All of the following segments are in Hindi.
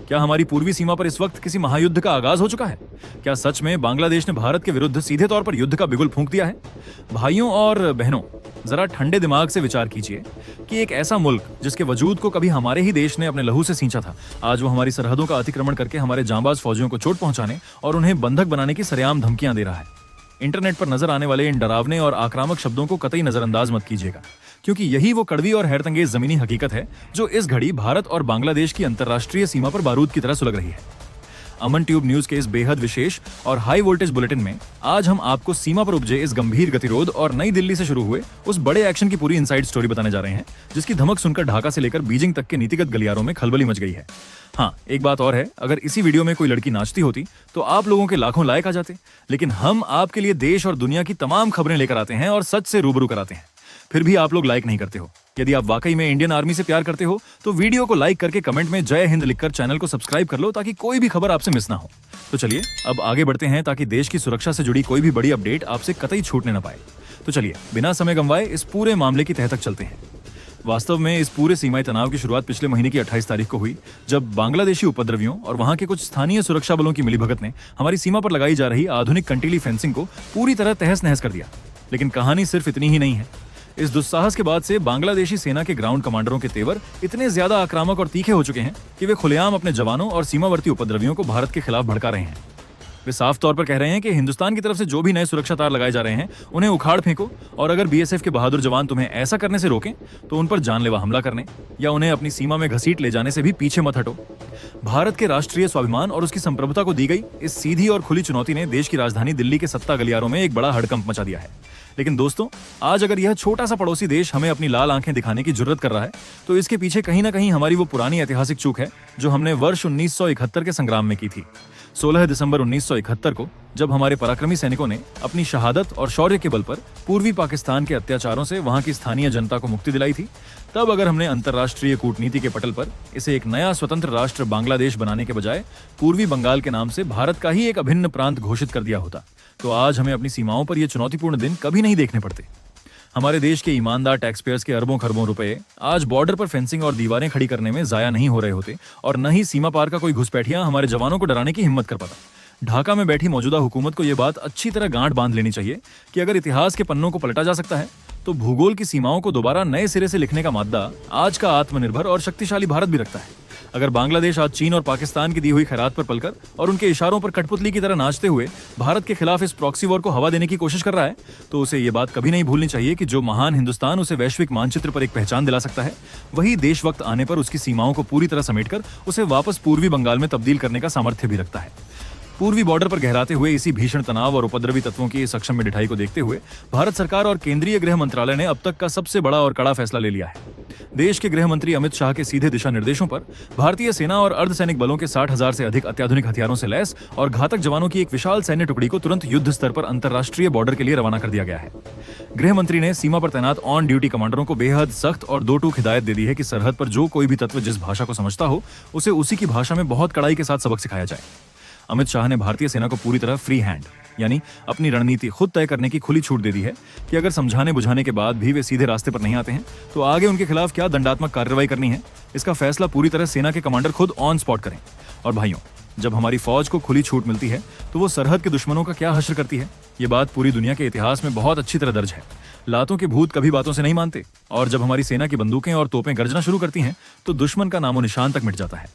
क्या हमारी पूर्वी सीमा पर इस वक्त किसी महायुद्ध का आगाज हो चुका है? क्या सच में बांग्लादेश ने भारत के विरुद्ध सीधे तौर पर युद्ध का बिगुल फूंक दिया है? भाइयों और बहनों, जरा ठंडे दिमाग से विचार कीजिए कि एक ऐसा मुल्क जिसके वजूद को कभी हमारे ही देश ने अपने लहू से सींचा था, आज वो हमारी सरहदों का अतिक्रमण करके हमारे जांबाज फौजियों को चोट पहुंचाने और उन्हें बंधक बनाने की सरेआम धमकियां दे रहा है। इंटरनेट पर नजर आने वाले इन डरावने और आक्रामक शब्दों को कतई नजरअंदाज मत कीजिएगा, क्योंकि यही वो कड़वी और हैरतंगेज जमीनी हकीकत है जो इस घड़ी भारत और बांग्लादेश की अंतर्राष्ट्रीय सीमा पर बारूद की तरह सुलग रही है। अमन ट्यूब न्यूज के इस बेहद विशेष और हाई वोल्टेज बुलेटिन में आज हम आपको सीमा पर उपजे इस गंभीर गतिरोध और नई दिल्ली से शुरू हुए उस बड़े एक्शन की पूरी इनसाइड स्टोरी बताने जा रहे हैं, जिसकी धमक सुनकर ढाका से लेकर बीजिंग तक के नीतिगत गलियारों में खलबली मच गई है। हाँ, एक बात और है, अगर इसी वीडियो में कोई लड़की नाचती होती तो आप लोगों के लाखों लाइक आ जाते, लेकिन हम आपके लिए देश और दुनिया की तमाम खबरें लेकर आते हैं और सच से रूबरू कराते हैं। फिर भी आप लोग लाइक नहीं करते हो। यदि आप वाकई में इंडियन आर्मी से प्यार करते हो तो वीडियो को लाइक करके कमेंट में जय हिंद लिखकर चैनल को सब्सक्राइब कर लो, ताकि कोई भी खबर आपसे मिस ना हो। तो चलिए अब आगे बढ़ते हैं, ताकि देश की सुरक्षा से जुड़ी कोई भी बड़ी अपडेट आपसे कतई छूटने न पाए। तो चलिए बिना समय गंवाए इस पूरे मामले की तह तक चलते हैं। वास्तव में इस पूरे सीमाई तनाव की शुरुआत पिछले महीने की 28 तारीख को हुई, जब बांग्लादेशी उपद्रवियों और वहां के कुछ स्थानीय सुरक्षा बलों की मिलीभगत ने हमारी सीमा पर लगाई जा रही आधुनिक कंटीली फेंसिंग को पूरी तरह तहस नहस कर दिया। लेकिन कहानी सिर्फ इतनी ही नहीं है। इस दुस्साहस के बाद से बांग्लादेशी सेना के ग्राउंड कमांडरों के तेवर इतने ज्यादा आक्रामक और तीखे हो चुके हैं कि वे खुलेआम अपने जवानों और सीमावर्ती उपद्रवियों को भारत के खिलाफ भड़का रहे हैं। वे साफ तौर पर कह रहे हैं कि हिंदुस्तान की तरफ से जो भी नए सुरक्षा तार लगाए जा रहे हैं उन्हें उखाड़ फेंको, और अगर बीएसएफ के बहादुर जवान तुम्हें ऐसा करने से रोकें तो उन पर जानलेवा हमला करने या उन्हें अपनी सीमा में घसीट ले जाने से भी पीछे मत हटो। भारत के राष्ट्रीय स्वाभिमान और उसकी संप्रभुता को दी गई इस सीधी और खुली चुनौती ने देश की राजधानी दिल्ली के सत्ता गलियारों में एक बड़ा हड़कंप मचा दिया है। लेकिन दोस्तों, आज अगर यह छोटा सा पड़ोसी देश हमें अपनी लाल आंखें दिखाने की जुर्रत कर रहा है, तो इसके पीछे कहीं ना कहीं हमारी वो पुरानी ऐतिहासिक चूक है जो हमने वर्ष 1971 के संग्राम में की थी। 16 दिसंबर 1971 को जब हमारे पराक्रमी सैनिकों ने अपनी शहादत और शौर्य के बल पर पूर्वी पाकिस्तान के अत्याचारों से वहां की स्थानीय जनता को मुक्ति दिलाई थी, तब अगर हमने अंतर्राष्ट्रीय कूटनीति के पटल पर इसे एक नया स्वतंत्र राष्ट्र बांग्लादेश बनाने के बजाय पूर्वी बंगाल के नाम से भारत का ही एक अभिन्न प्रांत घोषित कर दिया होता, तो आज हमें अपनी सीमाओं पर ये चुनौतीपूर्ण दिन कभी नहीं देखने पड़ते। हमारे देश के ईमानदार टैक्सपेयर्स के अरबों खरबों रुपए आज बॉर्डर पर फेंसिंग और दीवारें खड़ी करने में जाया नहीं हो रहे होते, और न ही सीमा पार का कोई घुसपैठिया हमारे जवानों को डराने की हिम्मत कर पाता। ढाका में बैठी मौजूदा हुकूमत को यह बात अच्छी तरह गांठ बांध लेनी चाहिए कि अगर इतिहास के पन्नों को पलटा जा सकता है, तो भूगोल की सीमाओं को दोबारा नए सिरे से लिखने का माद्दा आज का आत्मनिर्भर और शक्तिशाली भारत भी रखता है। अगर बांग्लादेश आज चीन और पाकिस्तान की दी हुई खैरात पर पलकर और उनके इशारों पर कठपुतली की तरह नाचते हुए भारत के खिलाफ इस प्रॉक्सी वॉर को हवा देने की कोशिश कर रहा है, तो उसे ये बात कभी नहीं भूलनी चाहिए कि जो महान हिंदुस्तान उसे वैश्विक मानचित्र पर एक पहचान दिला सकता है, वही देश वक्त आने पर उसकी सीमाओं को पूरी तरह समेटकर उसे वापस पूर्वी बंगाल में तब्दील करने का सामर्थ्य भी रखता है। पूर्वी बॉर्डर पर गहराते हुए इसी भीषण तनाव और उपद्रवी तत्वों की सक्षम में ढिठाई को देखते हुए भारत सरकार और केंद्रीय गृह मंत्रालय ने अब तक का सबसे बड़ा और कड़ा फैसला ले लिया है। देश के गृह मंत्री अमित शाह के सीधे दिशा निर्देशों पर भारतीय सेना और अर्धसैनिक बलों के 60,000 से अधिक अत्याधुनिक हथियारों से लैस और घातक जवानों की एक विशाल सैन्य टुकड़ी को तुरंत युद्ध स्तर पर अंतर्राष्ट्रीय बॉर्डर के लिए रवाना कर दिया गया है। गृह मंत्री ने सीमा पर तैनात ऑन ड्यूटी कमांडरों को बेहद सख्त और दो टूक हिदायत दे दी है कि सरहद पर जो कोई भी तत्व जिस भाषा को समझता हो, उसे उसी की भाषा में बहुत कड़ाई के साथ सबक सिखाया जाए। अमित शाह ने भारतीय सेना को पूरी तरह फ्री हैंड, यानी अपनी रणनीति खुद तय करने की खुली छूट दे दी है कि अगर समझाने बुझाने के बाद भी वे सीधे रास्ते पर नहीं आते हैं, तो आगे उनके खिलाफ क्या दंडात्मक कार्रवाई करनी है, इसका फैसला पूरी तरह सेना के कमांडर खुद ऑन स्पॉट करें। और भाइयों, जब हमारी फौज को खुली छूट मिलती है तो वो सरहद के दुश्मनों का क्या हश्र करती है, ये बात पूरी दुनिया के इतिहास में बहुत अच्छी तरह दर्ज है। लातों के भूत कभी बातों से नहीं मानते, और जब हमारी सेना की बंदूकें और तोपें गर्जना शुरू करती हैं तो दुश्मन का नामो निशान तक मिट जाता है।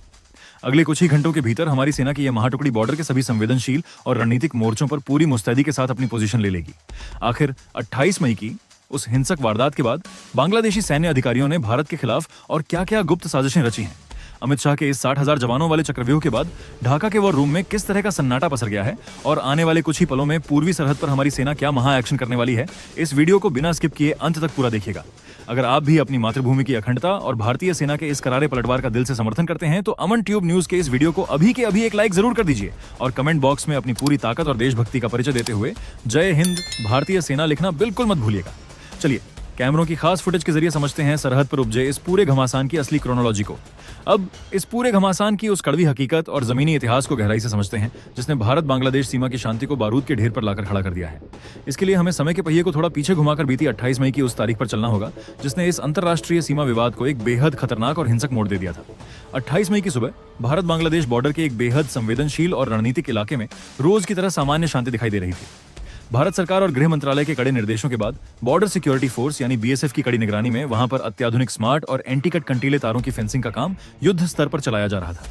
अगले कुछ ही घंटों के भीतर हमारी सेना की यह महाटुकड़ी बॉर्डर के सभी संवेदनशील और रणनीतिक मोर्चों पर पूरी मुस्तैदी के साथ अपनी पोजीशन ले लेगी। आखिर 28 मई की उस हिंसक वारदात के बाद बांग्लादेशी सैन्य अधिकारियों ने भारत के खिलाफ और क्या-क्या गुप्त साजिशें रची हैं। अमित शाह के इस 60,000 जवानों वाले चक्रव्यूह के बाद ढाका के वॉर रूम में किस तरह का सन्नाटा पसर गया है, और आने वाले कुछ ही पलों में पूर्वी सरहद पर हमारी सेना क्या महा एक्शन करने वाली है, इस वीडियो को बिना स्किप किए अंत तक पूरा देखिएगा। अगर आप भी अपनी मातृभूमि की अखंडता और भारतीय सेना के इस करारे पलटवार का दिल से समर्थन करते हैं, तो अमन ट्यूब न्यूज के इस वीडियो को अभी के अभी एक लाइक जरूर कर दीजिए, और कमेंट बॉक्स में अपनी पूरी ताकत और देशभक्ति का परिचय देते हुए जय हिंद भारतीय सेना लिखना बिल्कुल मत भूलिएगा। चलिए कैमरों की खास फुटेज के जरिए समझते हैं सरहद पर उपजे इस पूरे घमासान की असली क्रोनोलॉजी को। अब इस पूरे घमासान की उस कड़वी हकीकत और जमीनी इतिहास को गहराई से समझते हैं जिसने भारत बांग्लादेश सीमा की शांति को बारूद के ढेर पर लाकर खड़ा कर दिया है। इसके लिए हमें समय के पहिए को थोड़ा पीछे घुमाकर बीती 28 मई की उस तारीख पर चलना होगा जिसने इस अंतर्राष्ट्रीय सीमा विवाद को एक बेहद खतरनाक और हिंसक मोड़ दे दिया था। 28 मई की सुबह भारत बांग्लादेश बॉर्डर के एक बेहद संवेदनशील और रणनीतिक इलाके में रोज की तरह सामान्य शांति दिखाई दे रही थी। भारत सरकार और गृह मंत्रालय के कड़े निर्देशों के बाद बॉर्डर सिक्योरिटी फोर्स यानी बीएसएफ की कड़ी निगरानी में वहां पर अत्याधुनिक स्मार्ट और एंटी कट कंटीले तारों की फेंसिंग का काम युद्ध स्तर पर चलाया जा रहा था।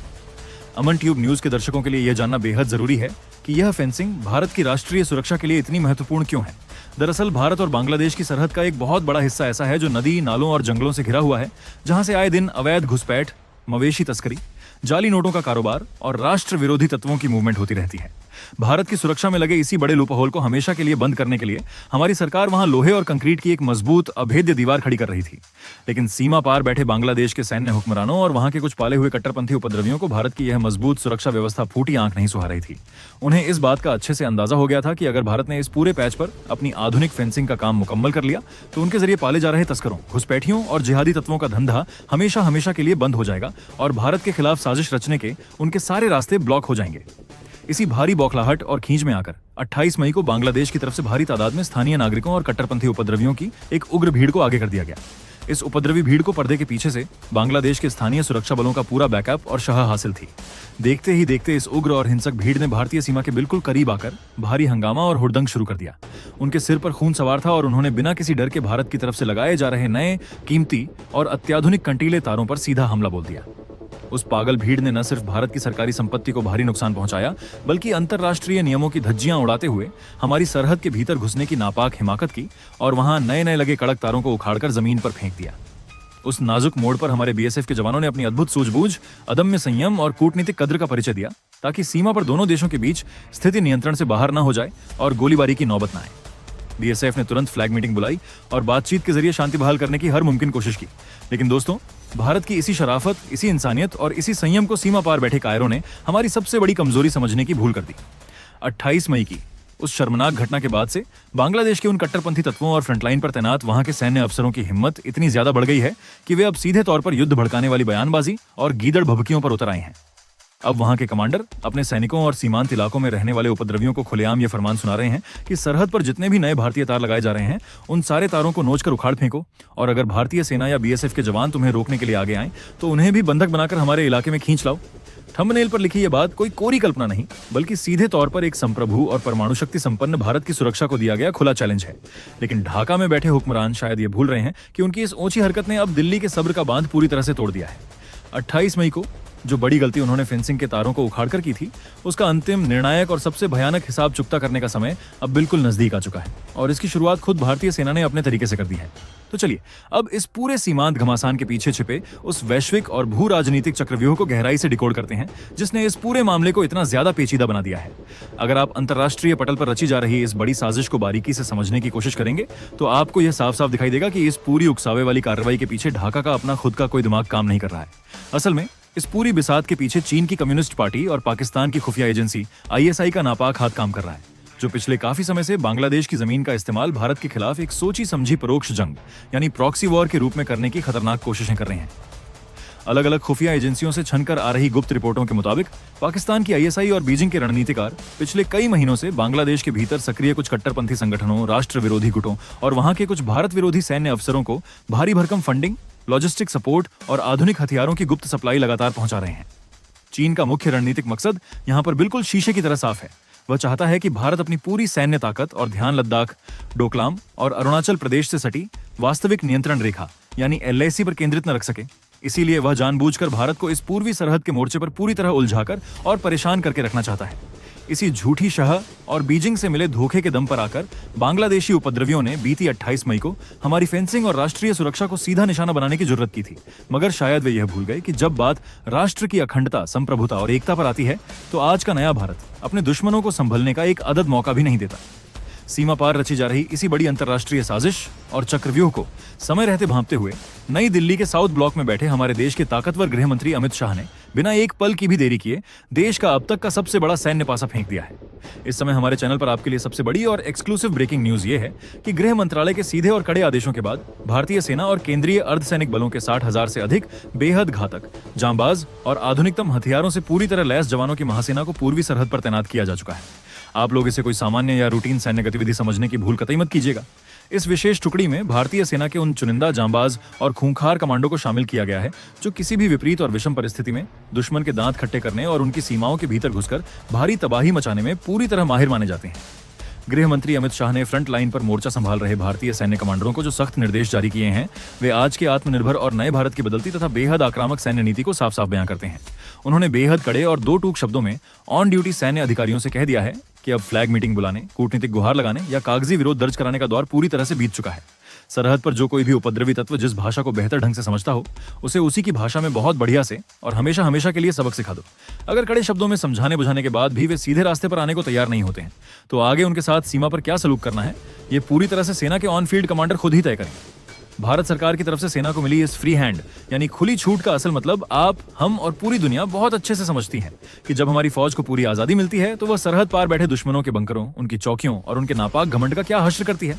अमन ट्यूब न्यूज के दर्शकों के लिए यह जानना बेहद जरूरी है कि यह फेंसिंग भारत की राष्ट्रीय सुरक्षा के लिए इतनी महत्वपूर्ण क्यों है। दरअसल भारत और बांग्लादेश की सरहद का एक बहुत बड़ा हिस्सा ऐसा है जो नदी, नालों और जंगलों से घिरा हुआ है, जहां से आए दिन अवैध घुसपैठ, मवेशी तस्करी, जाली नोटों का कारोबार और राष्ट्र विरोधी तत्वों की मूवमेंट होती रहती है। भारत की सुरक्षा में लगे इसी बड़े लूपहोल को हमेशा के लिए बंद करने के लिए हमारी सरकार वहां लोहे और कंक्रीट की एक मजबूत अभेद्य दीवार खड़ी कर रही थी। लेकिन सीमा पार बैठे बांग्लादेश के सैन्य हुक्मरानों और वहां के कुछ पाले हुए कट्टरपंथी उपद्रवियों को भारत की यह मजबूत सुरक्षा व्यवस्था फूटी आंख नहीं सुहा रही थी। उन्हें इस बात का अच्छे से अंदाजा हो गया था कि अगर भारत ने इस पूरे पैच पर अपनी आधुनिक फेंसिंग का काम मुकम्मल कर लिया तो उनके जरिए पाले जा रहे तस्करों, घुसपैठियों और जिहादी तत्वों का धंधा हमेशा हमेशा के लिए बंद हो जाएगा और भारत के खिलाफ साजिश रचने के उनके सारे रास्ते ब्लॉक हो जाएंगे। इसी भारी बौखलाहट और खींच में आकर 28 मई को बांग्लादेश की तरफ से भारी तादाद में स्थानीय नागरिकों और कट्टरपंथी उपद्रवियों की एक उग्र भीड़ को आगे कर दिया गया। इस उपद्रवी भीड़ को पर्दे के पीछे से बांग्लादेश के स्थानीय सुरक्षा बलों का पूरा बैकअप और शह हासिल थी। देखते ही देखते इस उग्र और हिंसक भीड़ ने भारतीय सीमा के बिल्कुल करीब आकर भारी हंगामा और हुड़दंग शुरू कर दिया। उनके सिर पर खून सवार था और उन्होंने बिना किसी डर के भारत की तरफ से लगाए जा रहे नए, कीमती और अत्याधुनिक कंटीले तारों पर सीधा हमला बोल दिया। उस पागल भीड़ ने न सिर्फ भारत की सरकारी संपत्ति को भारी नुकसान पहुंचाया, बल्कि अंतर्राष्ट्रीय नियमों की धज्जियां उड़ाते हुए हमारी सरहद के भीतर घुसने की नापाक हिमाकत की और वहां नए नए लगे कड़क तारों को उखाड़कर जमीन पर फेंक दिया। उस नाजुक मोड़ पर हमारे बीएसएफ के जवानों ने अपनी अद्भुत सूझबूझ, अदम्य संयम और कूटनीतिक कद्र का परिचय दिया ताकि सीमा पर दोनों देशों के बीच स्थिति नियंत्रण से बाहर न हो जाए और गोलीबारी की नौबत न आए। बीएसएफ ने तुरंत फ्लैग मीटिंग बुलाई और बातचीत के जरिए शांति बहाल करने की हर मुमकिन कोशिश की। लेकिन दोस्तों, भारत की इसी शराफत, इसी इंसानियत और इसी संयम को सीमा पार बैठे कायरों ने हमारी सबसे बड़ी कमजोरी समझने की भूल कर दी। 28 मई की उस शर्मनाक घटना के बाद से बांग्लादेश के उन कट्टरपंथी तत्वों और फ्रंटलाइन पर तैनात वहां के सैन्य अफसरों की हिम्मत इतनी ज्यादा बढ़ गई है कि वे अब सीधे तौर पर युद्ध भड़काने वाली बयानबाजी और गीदड़ भभकियों पर उतर आए हैं। अब वहां के कमांडर अपने सैनिकों और सीमांत इलाकों में रहने वाले उपद्रवियों को खुलेआम ये फरमान सुना रहे हैं कि सरहद पर जितने भी नए भारतीय तार लगाए जा रहे हैं उन सारे तारों को नोचकर उखाड़ फेंको, और अगर भारतीय सेना या बीएसएफ के जवान तुम्हें रोकने के लिए आगे आए तो उन्हें भी बंधक बनाकर हमारे इलाके में खींच लाओ। थंबनेल पर लिखी यह बात कोई कोरी कल्पना नहीं, बल्कि सीधे तौर पर एक संप्रभु और परमाणु शक्ति संपन्न भारत की सुरक्षा को दिया गया खुला चैलेंज है। लेकिन ढाका में बैठे हुक्मरान शायद ये भूल रहे हैं कि उनकी इस ऊंची हरकत ने अब दिल्ली के सब्र का बांध पूरी तरह से तोड़ दिया है। 28 मई को जो बड़ी गलती उन्होंने फेंसिंग के तारों को उखाड़कर की थी, उसका अंतिम, निर्णायक और सबसे भयानक हिसाब चुकता करने का समय अब बिल्कुल नजदीक आ चुका है और इसकी शुरुआत खुद भारतीय सेना ने अपने तरीके से कर दी है। तो चलिए अब इस पूरे सीमांत घमासान के पीछे छिपे उस वैश्विक और भू राजनीतिक चक्रव्यूह को गहराई से डिकोड करते हैं जिसने इस पूरे मामले को इतना ज्यादा पेचीदा बना दिया है। अगर आप अंतर्राष्ट्रीय पटल पर रची जा रही इस बड़ी साजिश को बारीकी से समझने की कोशिश करेंगे तो आपको यह साफ साफ दिखाई देगा कि इस पूरी उकसावे वाली कार्रवाई के पीछे ढाका का अपना खुद का कोई दिमाग काम नहीं कर रहा है। असल में इस पूरी बिसात के पीछे चीन की कम्युनिस्ट पार्टी और पाकिस्तान की खुफिया एजेंसी आईएसआई का नापाक हाथ काम कर रहा है, जो पिछले काफी समय से बांग्लादेश की जमीन का इस्तेमाल भारत के खिलाफ एक सोची समझी परोक्ष जंग यानी प्रॉक्सी वॉर के रूप में करने की खतरनाक कोशिशें कर रहे हैं। अलग अलग खुफिया एजेंसियों से छनकर आ रही गुप्त रिपोर्टों के मुताबिक पाकिस्तान की आईएसआई और बीजिंग के रणनीतिकार पिछले कई महीनों से बांग्लादेश के भीतर सक्रिय कुछ कट्टरपंथी संगठनों, राष्ट्र विरोधी गुटों और वहां के कुछ भारत विरोधी सैन्य अफसरों को भारी भरकम फंडिंग, लॉजिस्टिक सपोर्ट और आधुनिक हथियारों की गुप्त सप्लाई लगातार पहुंचा रहे हैं। चीन का मुख्य रणनीतिक मकसद यहां पर बिल्कुल शीशे की तरह साफ है। वह चाहता है कि भारत अपनी पूरी सैन्य ताकत और ध्यान लद्दाख, डोकलाम और अरुणाचल प्रदेश से सटी वास्तविक नियंत्रण रेखा यानी एलएसी पर केंद्रित न रख सके। इसीलिए वह जानबूझकर भारत को इस पूर्वी सरहद के मोर्चे पर पूरी तरह उलझाकर और परेशान करके रखना चाहता है। इसी झूठी शह और बीजिंग से मिले धोखे के दम पर आकर बांग्लादेशी उपद्रवियों ने बीती 28 मई को हमारी फेंसिंग और राष्ट्रीय सुरक्षा को सीधा निशाना बनाने की जरूरत की थी। मगर शायद वे यह भूल गए कि जब बात राष्ट्र की अखंडता, संप्रभुता और एकता पर आती है तो आज का नया भारत अपने दुश्मनों को संभलने का एक अदद मौका भी नहीं देता। सीमा पार रची जा रही इसी बड़ी अंतर्राष्ट्रीय साजिश और चक्रव्यूह को समय रहते भांपते हुए नई दिल्ली के साउथ ब्लॉक में बैठे हमारे देश के ताकतवर गृह मंत्री अमित शाह ने बिना एक पल की भी देरी किए देश का अब तक का सबसे बड़ा सैन्य पासा फेंक दिया है। इस समय हमारे चैनल पर आपके लिए सबसे बड़ी और एक्सक्लूसिव ब्रेकिंग न्यूज ये है कि गृह मंत्रालय के सीधे और कड़े आदेशों के बाद भारतीय सेना और केंद्रीय अर्धसैनिक बलों के 60,000 से अधिक बेहद घातक, जांबाज और आधुनिकतम हथियारों से पूरी तरह लैस जवानों की महासेना को पूर्वी सरहद पर तैनात किया जा चुका है। आप लोग इसे कोई सामान्य या रूटीन सैन्य गतिविधि समझने की भूल कतई मत कीजिएगा। इस विशेष टुकड़ी में भारतीय सेना के उन चुनिंदा जांबाज और खूंखार कमांडो को शामिल किया गया है जो किसी भी विपरीत और विषम परिस्थिति में दुश्मन के दांत खट्टे करने और उनकी सीमाओं के भीतर घुसकर भारी तबाही मचाने में पूरी तरह माहिर माने जाते हैं। गृह मंत्री अमित शाह ने फ्रंट लाइन पर मोर्चा संभाल रहे भारतीय सैन्य कमांडरों को जो सख्त निर्देश जारी किए हैं, वे आज के आत्मनिर्भर और नए भारत की बदलती तथा बेहद आक्रामक सैन्य नीति को साफ साफ बयां करते हैं। उन्होंने बेहद कड़े और दो टूक शब्दों में ऑन ड्यूटी सैन्य अधिकारियों से कह दिया है कि अब फ्लैग मीटिंग बुलाने, कूटनीतिक गुहार लगाने या कागजी विरोध दर्ज कराने का दौर पूरी तरह से बीत चुका है। सरहद पर जो कोई भी उपद्रवी तत्व जिस भाषा को बेहतर ढंग से समझता हो, उसे उसी की भाषा में बहुत बढ़िया से और हमेशा हमेशा के लिए सबक सिखा दो। अगर कड़े शब्दों में समझाने बुझाने के बाद भी वे सीधे रास्ते पर आने को तैयार नहीं होते हैं, तो आगे उनके साथ सीमा पर क्या सलूक करना है, ये पूरी तरह से सेना के ऑन फील्ड कमांडर खुद ही तय करें। भारत सरकार की तरफ से सेना को मिली इस फ्री हैंड यानी खुली छूट का असल मतलब आप, हम और पूरी दुनिया बहुत अच्छे से समझती है कि जब हमारी फौज को पूरी आजादी मिलती है तो वह सरहद पार बैठे दुश्मनों के बंकरों, उनकी चौकियों और उनके नापाक घमंड का क्या हश्र करती है।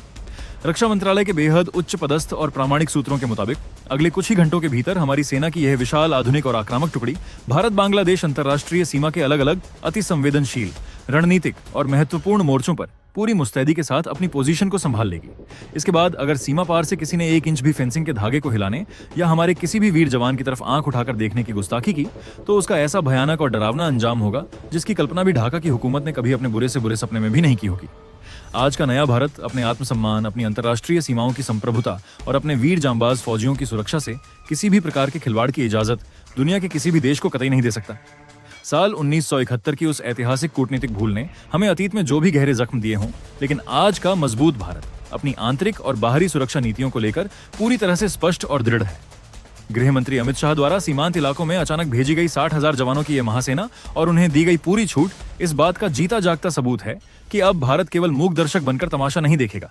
रक्षा मंत्रालय के बेहद उच्च पदस्थ और प्रामाणिक सूत्रों के मुताबिक अगले कुछ ही घंटों के भीतर हमारी सेना की यह विशाल, आधुनिक और आक्रामक टुकड़ी भारत बांग्लादेश अंतर्राष्ट्रीय सीमा के अलग अलग अति संवेदनशील, रणनीतिक और महत्वपूर्ण मोर्चों पर पूरी मुस्तैदी के साथ अपनी पोजीशन को संभाल लेगी। इसके बाद अगर सीमा पार से किसी ने 1 इंच भी फेंसिंग के धागे को हिलाने या हमारे किसी भी वीर जवान की तरफ आंख उठाकर देखने की गुस्ताखी की, तो उसका ऐसा भयानक और डरावना अंजाम होगा जिसकी कल्पना भी ढाका की हुकूमत ने कभी अपने बुरे से बुरे सपने में भी नहीं की होगी। आज का नया भारत अपने आत्मसम्मान, अपनी अंतर्राष्ट्रीय सीमाओं की संप्रभुता और अपने वीर जांबाज फौजियों की सुरक्षा से किसी भी प्रकार के खिलवाड़ की इजाजत दुनिया के किसी भी देश को कतई नहीं दे सकता। साल 1971 की उस ऐतिहासिक कूटनीतिक भूल ने हमें अतीत में जो भी गहरे जख्म दिए हों, लेकिन आज का मजबूत भारत अपनी आंतरिक और बाहरी सुरक्षा नीतियों को लेकर पूरी तरह से स्पष्ट और दृढ़ है। गृह मंत्री अमित शाह द्वारा सीमांत इलाकों में अचानक भेजी गई 60,000 जवानों की यह महासेना और उन्हें दी गई पूरी छूट इस बात का जीता जागता सबूत है कि अब भारत केवल मूक दर्शक बनकर तमाशा नहीं देखेगा।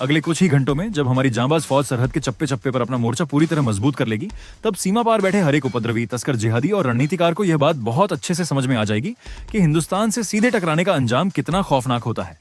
अगले कुछ ही घंटों में जब हमारी जांबाज फौज सरहद के चप्पे चप्पे पर अपना मोर्चा पूरी तरह मजबूत कर लेगी, तब सीमा पार बैठे हर एक उपद्रवी, तस्कर, जिहादी और रणनीतिकार को यह बात बहुत अच्छे से समझ में आ जाएगी कि हिंदुस्तान से सीधे टकराने का अंजाम कितना खौफनाक होता है।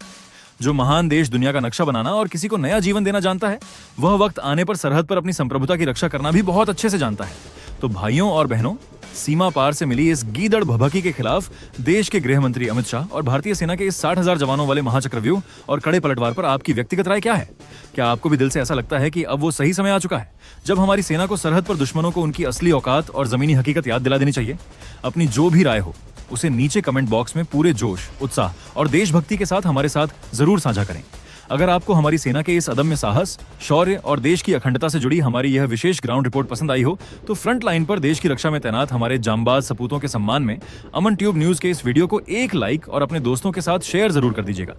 जो महान देश दुनिया का नक्शा बनाना और किसी को नया जीवन देना जानता है, वह वक्त आने पर सरहद पर अपनी संप्रभुता की रक्षा करना भी बहुत अच्छे से जानता है। तो भाइयों और बहनों, सीमा पार से मिली इस गीदड़ भभकी के खिलाफ देश के गृह मंत्री अमित शाह और भारतीय सेना के इस 60,000 जवानों वाले महाचक्रव्यूह और कड़े पलटवार पर आपकी व्यक्तिगत राय क्या है? क्या आपको भी दिल से ऐसा लगता है कि अब वो सही समय आ चुका है जब हमारी सेना को सरहद पर दुश्मनों को उनकी असली औकात और जमीनी हकीकत याद दिला देनी चाहिए? अपनी जो भी राय हो उसे नीचे कमेंट बॉक्स में पूरे जोश, उत्साह और देशभक्ति के साथ हमारे साथ जरूर साझा करें। अगर आपको हमारी सेना के इस अदम्य साहस, शौर्य और देश की अखंडता से जुड़ी हमारी यह विशेष ग्राउंड रिपोर्ट पसंद आई हो, तो फ्रंट लाइन पर देश की रक्षा में तैनात हमारे जांबाज सपूतों के सम्मान में अमन ट्यूब न्यूज के इस वीडियो को एक लाइक और अपने दोस्तों के साथ शेयर जरूर कर दीजिएगा।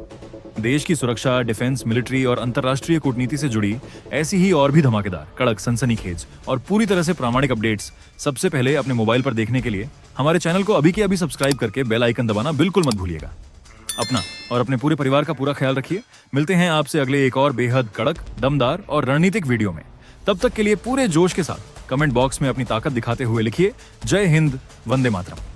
देश की सुरक्षा, डिफेंस, मिलिट्री और अंतर्राष्ट्रीय कूटनीति से जुड़ी ऐसी ही और भी धमाकेदार, कड़क, सनसनीखेज और पूरी तरह से प्रामाणिक अपडेट्स सबसे पहले अपने मोबाइल पर देखने के लिए हमारे चैनल को अभी के अभी सब्सक्राइब करके बेल आइकन दबाना बिल्कुल मत भूलिएगा। अपना और अपने पूरे परिवार का पूरा ख्याल रखिए। मिलते हैं आपसे अगले एक और बेहद कड़क, दमदार और रणनीतिक वीडियो में। तब तक के लिए पूरे जोश के साथ कमेंट बॉक्स में अपनी ताकत दिखाते हुए लिखिए, जय हिंद, वंदे मातरम।